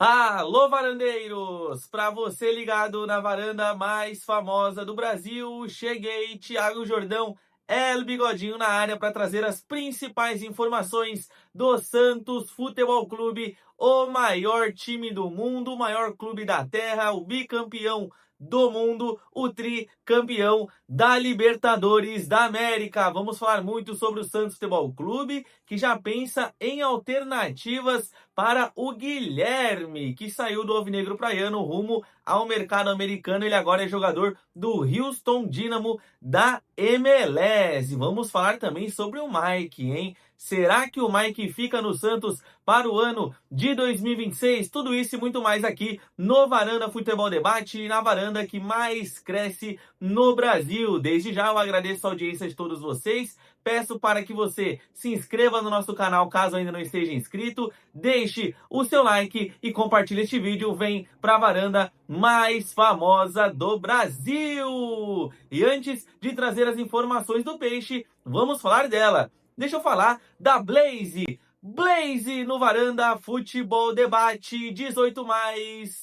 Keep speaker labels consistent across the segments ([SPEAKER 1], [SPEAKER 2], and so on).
[SPEAKER 1] Alô, varandeiros! Para você ligado na varanda mais famosa do Brasil, cheguei, Thiago Jordão, El Bigodinho na área para trazer as principais informações do Santos Futebol Clube, o maior time do mundo, o maior clube da terra, o bicampeão do mundo, o tricampeão da Libertadores da América. Vamos falar muito sobre o Santos Futebol Clube, que já pensa em alternativas para o Guilherme, que saiu do Alvinegro Praiano rumo ao mercado americano. Ele agora é jogador do Houston Dynamo da MLS. Vamos falar também sobre o Mike, hein? Será que o Mike fica no Santos para o ano de 2026? Tudo isso e muito mais aqui no Varanda Futebol Debate, na varanda que mais cresce no Brasil. Desde já eu agradeço a audiência de todos vocês. Peço para que você se inscreva no nosso canal caso ainda não esteja inscrito, deixe o seu like e compartilhe este vídeo. Vem para a varanda mais famosa do Brasil! E antes de trazer as informações do peixe, vamos falar dela. Deixa eu falar da Blaze. Blaze no Varanda Futebol Debate 18+,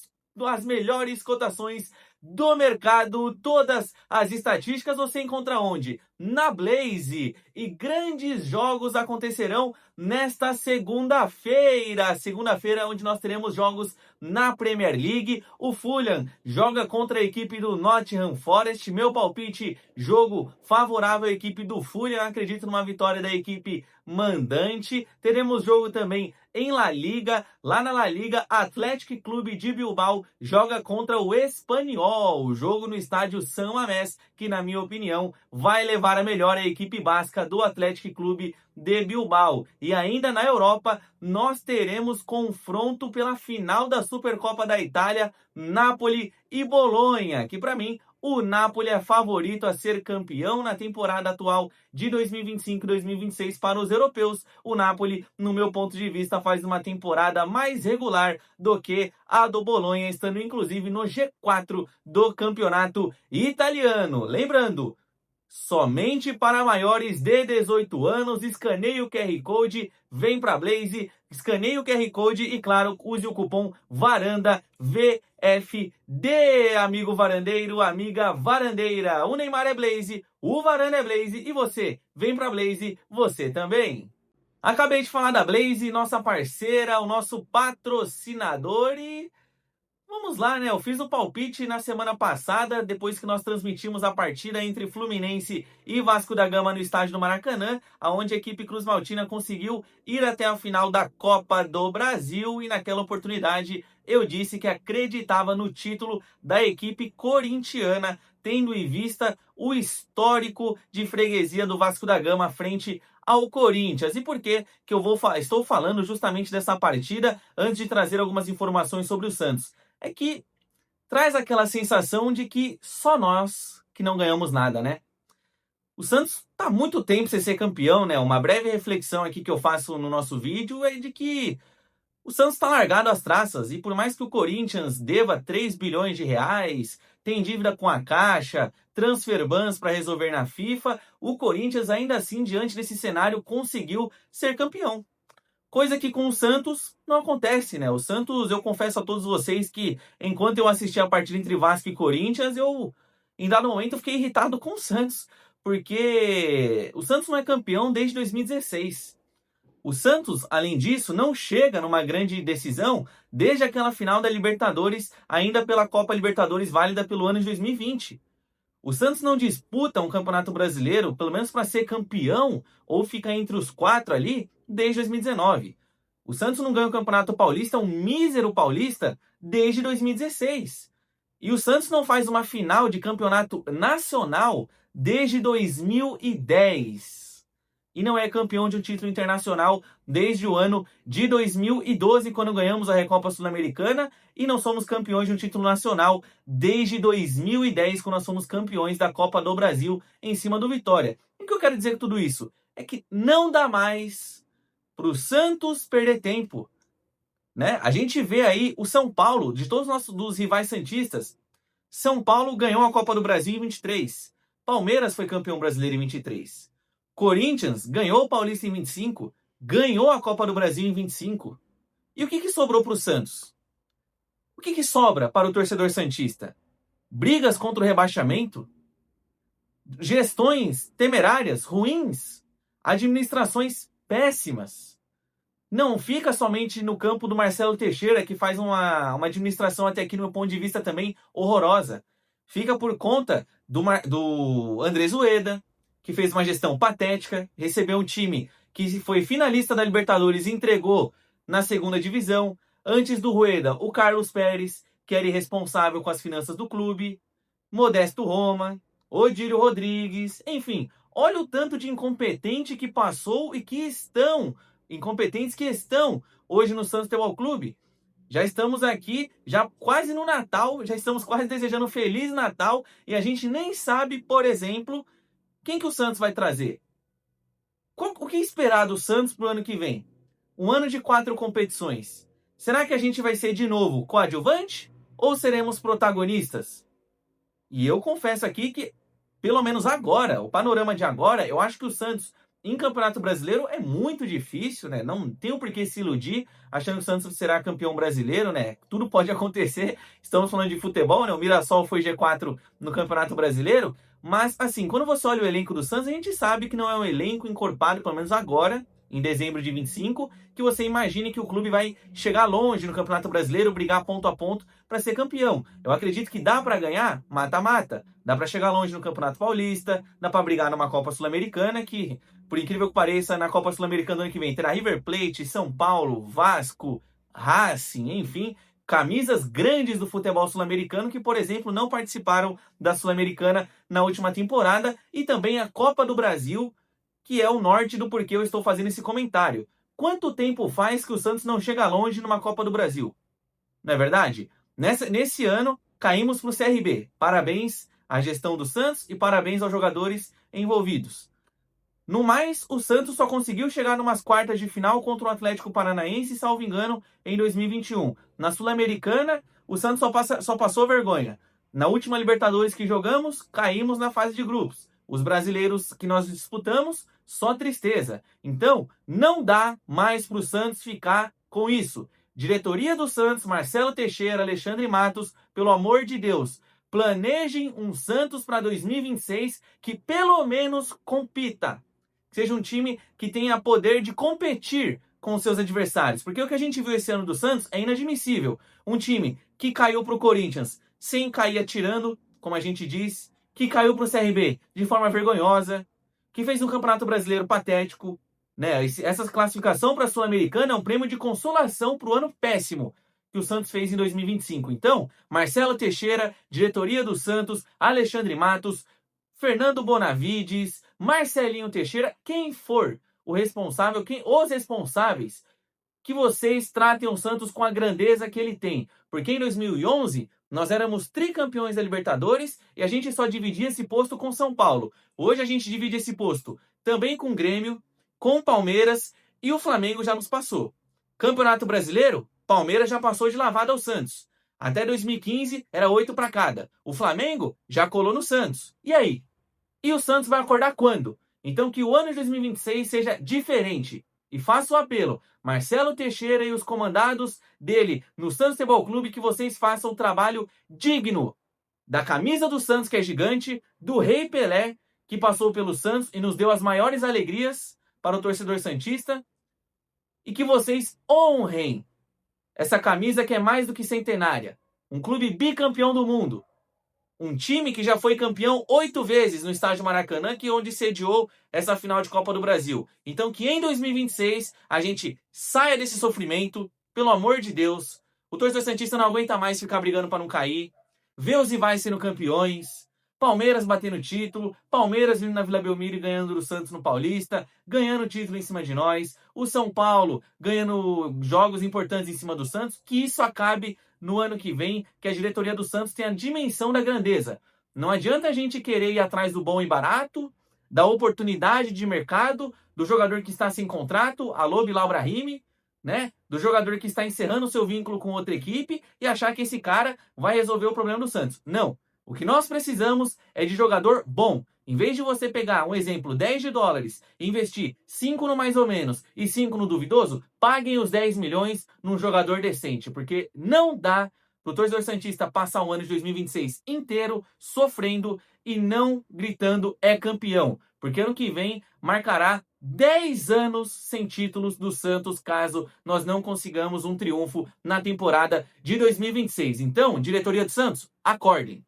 [SPEAKER 1] as melhores cotações do mercado, todas as estatísticas você encontra onde? Na Blaze. E grandes jogos acontecerão nesta segunda-feira. Segunda-feira onde nós teremos jogos na Premier League. O Fulham joga contra a equipe do Nottingham Forest. Meu palpite, jogo favorável à equipe do Fulham. Acredito numa vitória da equipe mandante. Teremos jogo também em La Liga. Lá na La Liga, Athletic Clube de Bilbao joga contra o Espanyol. O jogo no estádio San Mamés, que na minha opinião vai levar a melhor a equipe basca do Athletic Clube de Bilbao. E ainda na Europa, nós teremos confronto pela final da Supercopa da Itália, Napoli e Bolonha, que para mim o Napoli é favorito a ser campeão na temporada atual de 2025-2026 para os europeus. O Napoli, no meu ponto de vista, faz uma temporada mais regular do que a do Bolonha, estando inclusive no G4 do campeonato italiano. Lembrando, somente para maiores de 18 anos, escaneie o QR Code, vem para Blaze, escaneie o QR Code e, claro, use o cupom VARANDAVFD, amigo varandeiro, amiga varandeira. O Neymar é Blaze, o Varanda é Blaze e você, vem para Blaze, você também. Acabei de falar da Blaze, nossa parceira, o nosso patrocinador e... vamos lá, né? Eu fiz o palpite na semana passada, depois que nós transmitimos a partida entre Fluminense e Vasco da Gama no estádio do Maracanã, onde a equipe Cruz Maltina conseguiu ir até a final da Copa do Brasil. E naquela oportunidade eu disse que acreditava no título da equipe corintiana, tendo em vista o histórico de freguesia do Vasco da Gama frente ao Corinthians. E por que eu estou falando justamente dessa partida antes de trazer algumas informações sobre o Santos? É que traz aquela sensação de que só nós que não ganhamos nada, né? O Santos tá há muito tempo sem ser campeão, né? Uma breve reflexão aqui que eu faço no nosso vídeo é de que o Santos está largado às traças e por mais que o Corinthians deva 3 bilhões de reais, tem dívida com a Caixa, transfer bans para resolver na FIFA, o Corinthians ainda assim, diante desse cenário, conseguiu ser campeão. Coisa que com o Santos não acontece, né? O Santos, eu confesso a todos vocês que enquanto eu assisti a partida entre Vasco e Corinthians, eu, em dado momento, fiquei irritado com o Santos. Porque o Santos não é campeão desde 2016. O Santos, além disso, não chega numa grande decisão desde aquela final da Libertadores, ainda pela Copa Libertadores válida pelo ano de 2020. O Santos não disputa um campeonato brasileiro, pelo menos para ser campeão, ou ficar entre os 4 ali, desde 2019. O Santos não ganha o Campeonato Paulista, um mísero paulista, desde 2016. E o Santos não faz uma final de campeonato nacional desde 2010. E não é campeão de um título internacional desde o ano de 2012, quando ganhamos a Recopa Sul-Americana, e não somos campeões de um título nacional desde 2010, quando nós somos campeões da Copa do Brasil em cima do Vitória. E o que eu quero dizer com tudo isso? É que não dá mais para o Santos perder tempo, né? A gente vê aí o São Paulo, de todos os dos rivais santistas, São Paulo ganhou a Copa do Brasil em 23, Palmeiras foi campeão brasileiro em 23, Corinthians ganhou o Paulista em 25, ganhou a Copa do Brasil em 25. E o que sobrou para o Santos? O que sobra para o torcedor santista? Brigas contra o rebaixamento? Gestões temerárias, ruins? Administrações péssimas? Não fica somente no campo do Marcelo Teixeira, que faz uma administração, até aqui no meu ponto de vista, também horrorosa. Fica por conta do Andrés Ueda, que fez uma gestão patética, recebeu um time que foi finalista da Libertadores e entregou na segunda divisão. Antes do Rueda, o Carlos Pérez, que era irresponsável com as finanças do clube, Modesto Roma, Odílio Rodrigues, enfim, olha o tanto de incompetente que passou e que estão, incompetentes que estão hoje no Santos Futebol Clube. Já estamos aqui, já quase no Natal, já estamos quase desejando um Feliz Natal e a gente nem sabe, por exemplo, quem que o Santos vai trazer. O que esperar do Santos para o ano que vem? Um ano de 4 competições. Será que a gente vai ser de novo coadjuvante ou seremos protagonistas? E eu confesso aqui que, pelo menos agora, o panorama de agora, eu acho que o Santos em Campeonato Brasileiro é muito difícil, né? Não tem por que se iludir achando que o Santos será campeão brasileiro, né? Tudo pode acontecer. Estamos falando de futebol, né? O Mirassol foi G4 no Campeonato Brasileiro. Mas, assim, quando você olha o elenco do Santos, a gente sabe que não é um elenco encorpado, pelo menos agora, em dezembro de 25, que você imagine que o clube vai chegar longe no Campeonato Brasileiro, brigar ponto a ponto para ser campeão. Eu acredito que dá para ganhar mata-mata. Dá para chegar longe no Campeonato Paulista, dá para brigar numa Copa Sul-Americana, que, por incrível que pareça, na Copa Sul-Americana do ano que vem terá River Plate, São Paulo, Vasco, Racing, enfim, camisas grandes do futebol sul-americano que, por exemplo, não participaram da Sul-Americana na última temporada, e também a Copa do Brasil, que é o norte do porquê eu estou fazendo esse comentário. Quanto tempo faz que o Santos não chega longe numa Copa do Brasil? Não é verdade? Nesse ano, caímos para o CRB. Parabéns à gestão do Santos e parabéns aos jogadores envolvidos. No mais, o Santos só conseguiu chegar numas quartas de final contra o Atlético Paranaense, salvo engano, em 2021. Na Sul-Americana, o Santos só passou vergonha. Na última Libertadores que jogamos, caímos na fase de grupos. Os brasileiros que nós disputamos, só tristeza. Então, não dá mais para o Santos ficar com isso. Diretoria do Santos, Marcelo Teixeira, Alexandre Matos, pelo amor de Deus, planejem um Santos para 2026 que pelo menos compita. Seja um time que tenha poder de competir com os seus adversários. Porque o que a gente viu esse ano do Santos é inadmissível. Um time que caiu para o Corinthians sem cair atirando, como a gente diz, que caiu para o CRB de forma vergonhosa, que fez um Campeonato Brasileiro patético, né? Essa classificação para a Sul-Americana é um prêmio de consolação para o ano péssimo que o Santos fez em 2025. Então, Marcelo Teixeira, diretoria do Santos, Alexandre Matos, Fernando Bonavides, Marcelinho Teixeira, quem for o responsável, os responsáveis, que vocês tratem o Santos com a grandeza que ele tem. Porque em 2011, nós éramos tricampeões da Libertadores e a gente só dividia esse posto com São Paulo. Hoje a gente divide esse posto também com o Grêmio, com o Palmeiras, e o Flamengo já nos passou. Campeonato Brasileiro, Palmeiras já passou de lavada ao Santos. Até 2015 era 8 para cada. O Flamengo já colou no Santos. E aí? E o Santos vai acordar quando? Então que o ano de 2026 seja diferente. E faço o apelo, Marcelo Teixeira e os comandados dele no Santos Futebol Clube, que vocês façam um trabalho digno da camisa do Santos, que é gigante, do Rei Pelé, que passou pelo Santos e nos deu as maiores alegrias para o torcedor santista, e que vocês honrem essa camisa que é mais do que centenária. Um clube bicampeão do mundo. Um time que já foi campeão 8 vezes no estádio Maracanã, que é onde sediou essa final de Copa do Brasil. Então que em 2026 a gente saia desse sofrimento, pelo amor de Deus. O torcedor santista não aguenta mais ficar brigando para não cair. Ver os rivais sendo campeões. Palmeiras batendo título, Palmeiras vindo na Vila Belmiro e ganhando do Santos no Paulista, ganhando título em cima de nós, o São Paulo ganhando jogos importantes em cima do Santos, que isso acabe no ano que vem, que a diretoria do Santos tenha a dimensão da grandeza. Não adianta a gente querer ir atrás do bom e barato, da oportunidade de mercado, do jogador que está sem contrato, alô Bilal Brahimi, né? Do jogador que está encerrando o seu vínculo com outra equipe e achar que esse cara vai resolver o problema do Santos. Não. O que nós precisamos é de jogador bom. Em vez de você pegar, um exemplo, 10 de dólares e investir 5 no mais ou menos e 5 no duvidoso, paguem os 10 milhões num jogador decente. Porque não dá para o torcedor santista passar o ano de 2026 inteiro sofrendo e não gritando é campeão. Porque ano que vem marcará 10 anos sem títulos do Santos, caso nós não consigamos um triunfo na temporada de 2026. Então, diretoria do Santos, acordem.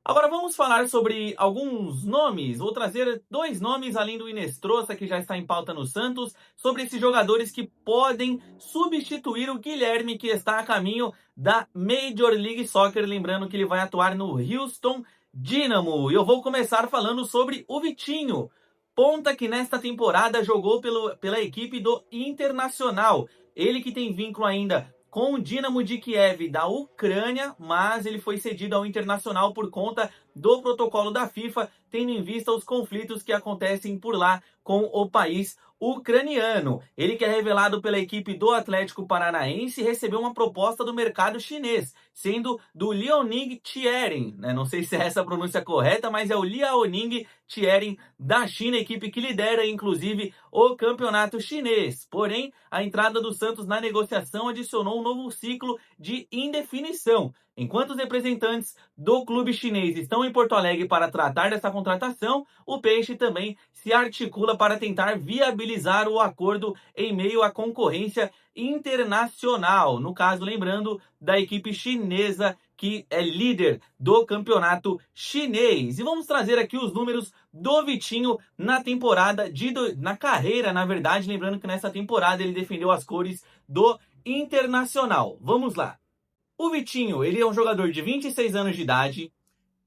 [SPEAKER 1] Agora vamos falar sobre alguns nomes. Vou trazer 2 nomes além do Inestrosa, que já está em pauta no Santos, sobre esses jogadores que podem substituir o Guilherme, que está a caminho da Major League Soccer. Lembrando que ele vai atuar no Houston Dynamo. E eu vou começar falando sobre o Vitinho, ponta que nesta temporada jogou pela equipe do Internacional. Ele que tem vínculo ainda com o Dynamo de Kiev da Ucrânia, mas ele foi cedido ao Internacional por conta do protocolo da FIFA, tendo em vista os conflitos que acontecem por lá com o país ucraniano. Ele que é revelado pela equipe do Atlético Paranaense recebeu uma proposta do mercado chinês, sendo do Liaoning Chieren, né? Não sei se é essa a pronúncia correta, mas é o Liaoning Chieren da China, equipe que lidera inclusive o campeonato chinês. Porém, a entrada do Santos na negociação adicionou um novo ciclo de indefinição. Enquanto os representantes do clube chinês estão em Porto Alegre para tratar dessa contratação, o Peixe também se articula para tentar viabilizar o acordo em meio à concorrência internacional. No caso, lembrando da equipe chinesa que é líder do campeonato chinês. E vamos trazer aqui os números do Vitinho na temporada, na carreira, na verdade. Lembrando que nessa temporada ele defendeu as cores do Internacional. Vamos lá. O Vitinho, ele é um jogador de 26 anos de idade,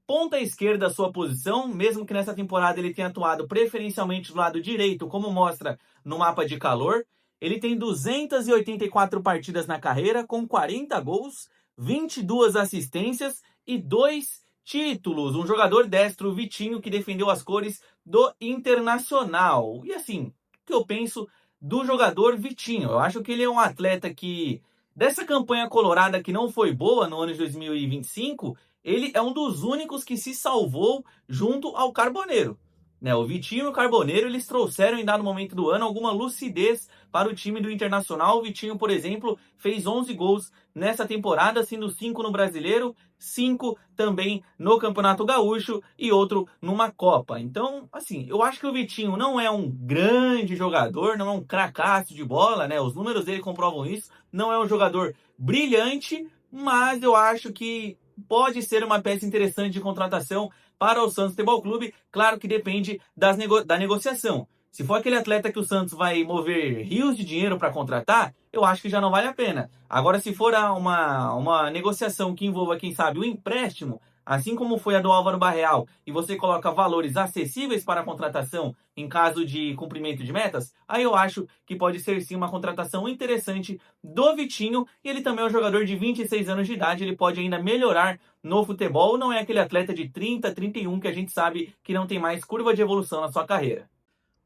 [SPEAKER 1] ponta esquerda sua posição, mesmo que nessa temporada ele tenha atuado preferencialmente do lado direito, como mostra no mapa de calor. Ele tem 284 partidas na carreira, com 40 gols, 22 assistências e 2 títulos. Um jogador destro, Vitinho, que defendeu as cores do Internacional. E assim, o que eu penso do jogador Vitinho? Eu acho que ele é um atleta que, dessa campanha colorada que não foi boa no ano de 2025, ele é um dos únicos que se salvou junto ao Carboneiro. Né? O Vitinho e o Carboneiro, eles trouxeram em dado momento do ano alguma lucidez para o time do Internacional. O Vitinho, por exemplo, fez 11 gols nessa temporada, sendo 5 no Brasileiro, 5 também no Campeonato Gaúcho e outro numa Copa. Então, assim, eu acho que o Vitinho não é um grande jogador, não é um cracaço de bola, né? Os números dele comprovam isso. Não é um jogador brilhante, mas eu acho que pode ser uma peça interessante de contratação para o Santos Futebol Clube. Claro que depende da negociação. Se for aquele atleta que o Santos vai mover rios de dinheiro para contratar, eu acho que já não vale a pena. Agora, se for uma negociação que envolva, quem sabe, o empréstimo, assim como foi a do Álvaro Barreal, e você coloca valores acessíveis para a contratação em caso de cumprimento de metas, aí eu acho que pode ser sim uma contratação interessante do Vitinho. E ele também é um jogador de 26 anos de idade, ele pode ainda melhorar no futebol, não é aquele atleta de 30, 31 que a gente sabe que não tem mais curva de evolução na sua carreira.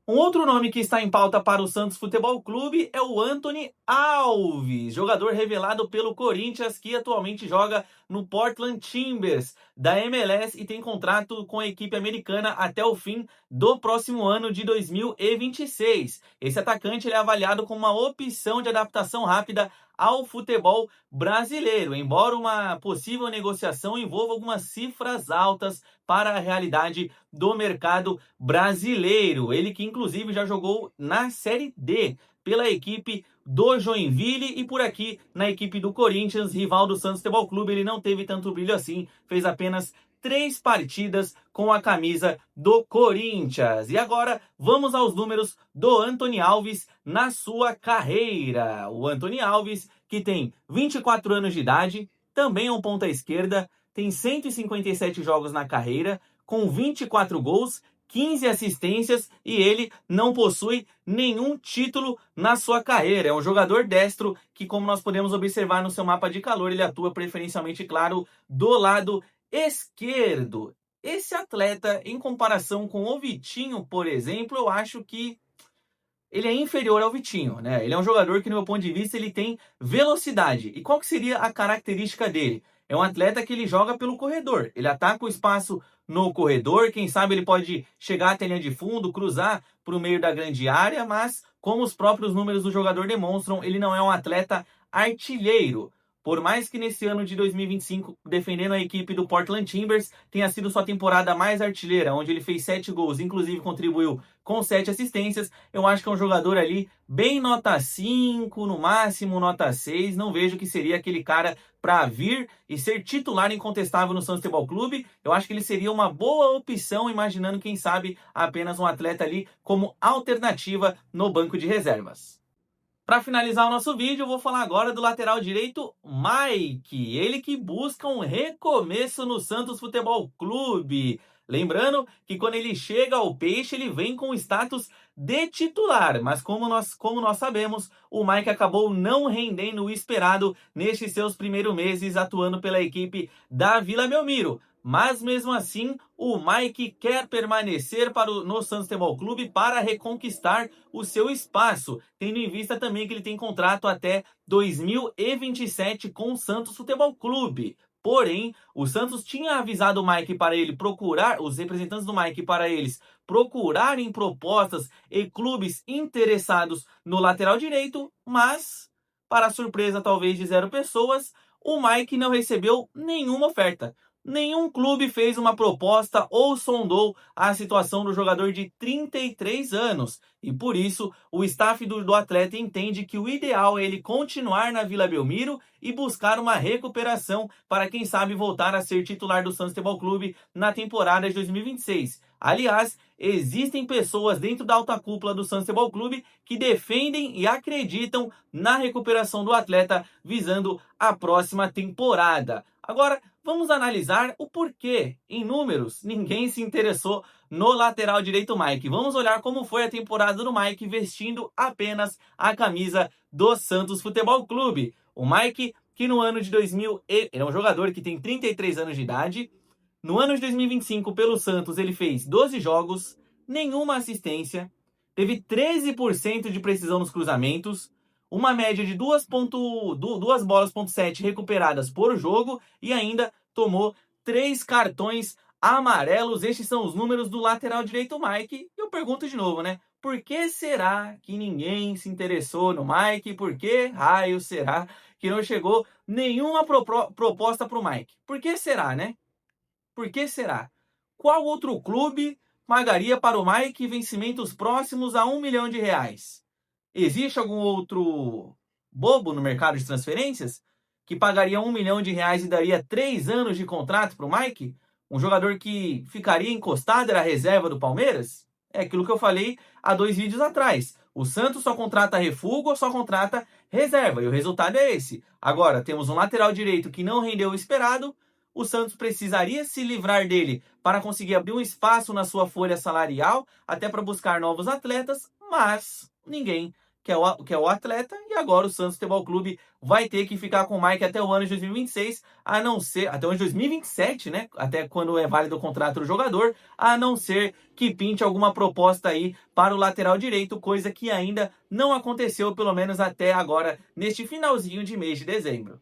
[SPEAKER 1] Um outro nome que está em pauta para o Santos Futebol Clube é o Anthony Alves, jogador revelado pelo Corinthians, que atualmente joga no Portland Timbers da MLS e tem contrato com a equipe americana até o fim do próximo ano de 2026. Esse atacante ele é avaliado como uma opção de adaptação rápida ao futebol brasileiro, embora uma possível negociação envolva algumas cifras altas para a realidade do mercado brasileiro. Ele que inclusive já jogou na Série D pela equipe do Joinville e por aqui na equipe do Corinthians, rival do Santos Futebol Clube. Ele não teve tanto brilho assim, fez apenas 3 partidas com a camisa do Corinthians. E agora vamos aos números do Anthony Alves na sua carreira. O Anthony Alves, que tem 24 anos de idade, também é um ponta esquerda, tem 157 jogos na carreira, com 24 gols, 15 assistências e ele não possui nenhum título na sua carreira. É um jogador destro que, como nós podemos observar no seu mapa de calor, ele atua preferencialmente, claro, do lado esquerdo. Esse atleta, em comparação com o Vitinho, por exemplo, eu acho que ele é inferior ao Vitinho, né? Ele é um jogador que, no meu ponto de vista, ele tem velocidade. E qual que seria a característica dele? É um atleta que ele joga pelo corredor. Ele ataca o espaço no corredor. Quem sabe ele pode chegar até a linha de fundo, cruzar para o meio da grande área. Mas, como os próprios números do jogador demonstram, ele não é um atleta artilheiro. Por mais que nesse ano de 2025, defendendo a equipe do Portland Timbers, tenha sido sua temporada mais artilheira, onde ele fez 7 gols, inclusive contribuiu com 7 assistências, eu acho que é um jogador ali bem nota 5, no máximo nota 6. Não vejo que seria aquele cara para vir e ser titular incontestável no Santos Futebol Clube. Eu acho que ele seria uma boa opção, imaginando, quem sabe, apenas um atleta ali como alternativa no banco de reservas. Para finalizar o nosso vídeo, eu vou falar agora do lateral direito Mike, ele que busca um recomeço no Santos Futebol Clube. Lembrando que quando ele chega ao Peixe, ele vem com o status de titular, mas como nós sabemos, o Mike acabou não rendendo o esperado nestes seus primeiros meses atuando pela equipe da Vila Belmiro. Mas mesmo assim, o Mike quer permanecer no Santos Futebol Clube para reconquistar o seu espaço, tendo em vista também que ele tem contrato até 2027 com o Santos Futebol Clube. Porém, o Santos tinha avisado o Mike para ele procurar, os representantes do Mike para eles procurarem propostas e clubes interessados no lateral direito, mas, para surpresa talvez de 0 pessoas, o Mike não recebeu nenhuma oferta. Nenhum clube fez uma proposta ou sondou a situação do jogador de 33 anos. E por isso, o staff do atleta entende que o ideal é ele continuar na Vila Belmiro e buscar uma recuperação para, quem sabe, voltar a ser titular do Santos Futebol Clube na temporada de 2026. Aliás, existem pessoas dentro da alta cúpula do Santos Futebol Clube que defendem e acreditam na recuperação do atleta visando a próxima temporada. Agora, vamos analisar o porquê. Em números, ninguém se interessou no lateral direito Mike. Vamos olhar como foi a temporada do Mike vestindo apenas a camisa do Santos Futebol Clube. O Mike, que no ano de 2000, ele é um jogador que tem 33 anos de idade. No ano de 2025, pelo Santos, ele fez 12 jogos, nenhuma assistência, teve 13% de precisão nos cruzamentos, uma média de 2 bolas, 7 recuperadas por jogo e ainda tomou 3 cartões amarelos. Estes são os números do lateral direito Mike. E eu pergunto de novo, né? Por que será que ninguém se interessou no Mike? Por que raio será que não chegou nenhuma proposta para o Mike? Por que será, né? Por que será? Qual outro clube pagaria para o Mike vencimentos próximos a R$1 milhão? Existe algum outro bobo no mercado de transferências que pagaria R$1 milhão e daria 3 anos de contrato para o Mike? Um jogador que ficaria encostado, era reserva do Palmeiras? É aquilo que eu falei há 2 vídeos atrás. O Santos só contrata refúgio ou só contrata reserva, e o resultado é esse. Agora, temos um lateral direito que não rendeu o esperado. O Santos precisaria se livrar dele para conseguir abrir um espaço na sua folha salarial, até para buscar novos atletas, mas ninguém quer o atleta, e agora o Santos Futebol Clube vai ter que ficar com o Mike até o ano de 2026, a não ser, até o ano de 2027, né? Até quando é válido o contrato do jogador, a não ser que pinte alguma proposta aí para o lateral direito, coisa que ainda não aconteceu, pelo menos até agora, neste finalzinho de mês de dezembro.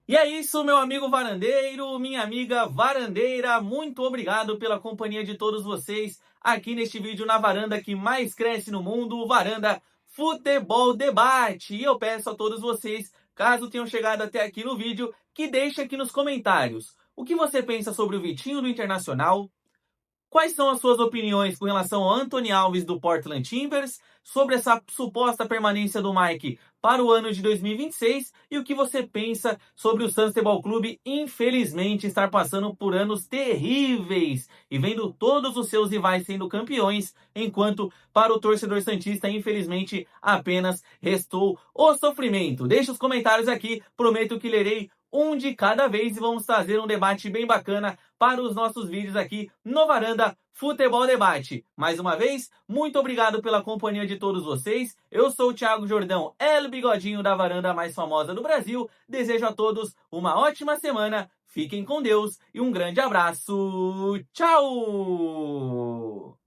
[SPEAKER 1] E é isso, meu amigo varandeiro, minha amiga varandeira, muito obrigado pela companhia de todos vocês aqui neste vídeo na varanda que mais cresce no mundo, Varanda Futebol Debate. E eu peço a todos vocês, caso tenham chegado até aqui no vídeo, que deixem aqui nos comentários o que você pensa sobre o Vitinho do Internacional. Quais são as suas opiniões com relação ao Anthony Alves do Portland Timbers, sobre essa suposta permanência do Mike para o ano de 2026 e o que você pensa sobre o Santos Futebol Clube, infelizmente, estar passando por anos terríveis e vendo todos os seus rivais sendo campeões, enquanto para o torcedor santista, infelizmente, apenas restou o sofrimento. Deixe os comentários aqui, prometo que lerei um de cada vez e vamos trazer um debate bem bacana para os nossos vídeos aqui no Varanda Futebol Debate. Mais uma vez, muito obrigado pela companhia de todos vocês. Eu sou o Thiago Jordão, El Bigodinho da varanda mais famosa do Brasil. Desejo a todos uma ótima semana, fiquem com Deus e um grande abraço. Tchau!